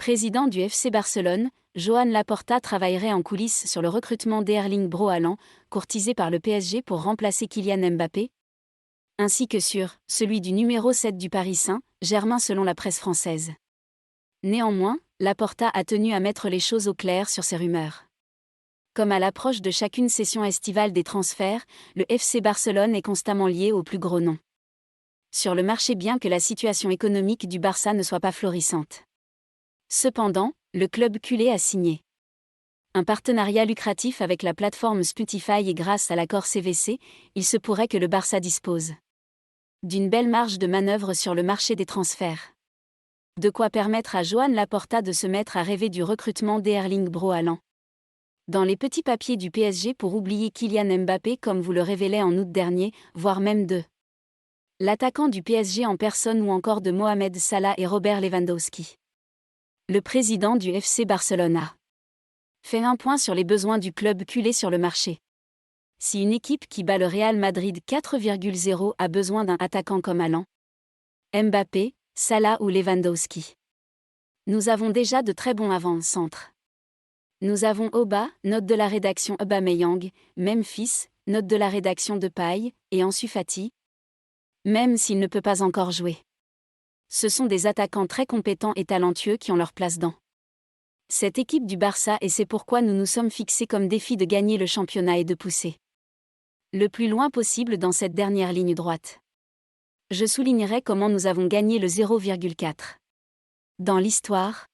président du FC Barcelone, Joan Laporta travaillerait en coulisses sur le recrutement d'Erling Braut Haaland, courtisé par le PSG pour remplacer Kylian Mbappé, ainsi que sur celui du numéro 7 du Paris Saint-Germain selon la presse française. Néanmoins, Laporta a tenu à mettre les choses au clair sur ces rumeurs. Comme à l'approche de chacune session estivale des transferts, le FC Barcelone est constamment lié aux plus gros noms sur le marché, bien que la situation économique du Barça ne soit pas florissante. Cependant, le club culé a signé un partenariat lucratif avec la plateforme Spotify et grâce à l'accord CVC, il se pourrait que le Barça dispose d'une belle marge de manœuvre sur le marché des transferts. De quoi permettre à Joan Laporta de se mettre à rêver du recrutement d'Erling Braut Haaland dans les petits papiers du PSG pour oublier Kylian Mbappé comme vous le révélait en août dernier, voire même de l'attaquant du PSG en personne ou encore de Mohamed Salah et Robert Lewandowski. Le président du FC Barcelone a fait un point sur les besoins du club culé sur le marché. Si une équipe qui bat le Real Madrid 4,0 a besoin d'un attaquant comme Haaland, Mbappé, Salah ou Lewandowski, nous avons déjà de très bons avant-centres. Nous avons Oba, note de la rédaction Aubameyang, Memphis, note de la rédaction Depay, et Ansu Fati, même s'il ne peut pas encore jouer. Ce sont des attaquants très compétents et talentueux qui ont leur place dans cette équipe du Barça et c'est pourquoi nous nous sommes fixés comme défi de gagner le championnat et de pousser le plus loin possible dans cette dernière ligne droite. Je soulignerai comment nous avons gagné le 0,4. Dans l'histoire,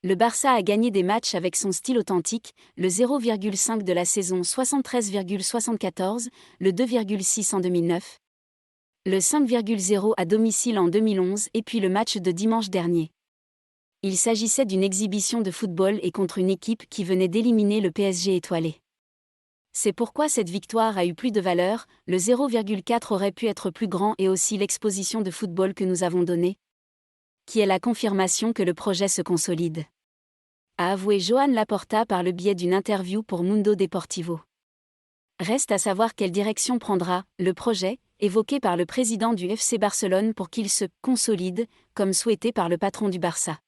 le Barça a gagné des matchs avec son style authentique, le 0,5 de la saison 73,74, le 2,6 en 2009, le 5,0 à domicile en 2011 et puis le match de dimanche dernier. Il s'agissait d'une exhibition de football et contre une équipe qui venait d'éliminer le PSG étoilé. C'est pourquoi cette victoire a eu plus de valeur, le 0,4 aurait pu être plus grand et aussi l'exposition de football que nous avons donnée, qui est la confirmation que le projet se consolide, a avoué Joan Laporta par le biais d'une interview pour Mundo Deportivo. Reste à savoir quelle direction prendra le projet, évoqué par le président du FC Barcelone pour qu'il se consolide, comme souhaité par le patron du Barça.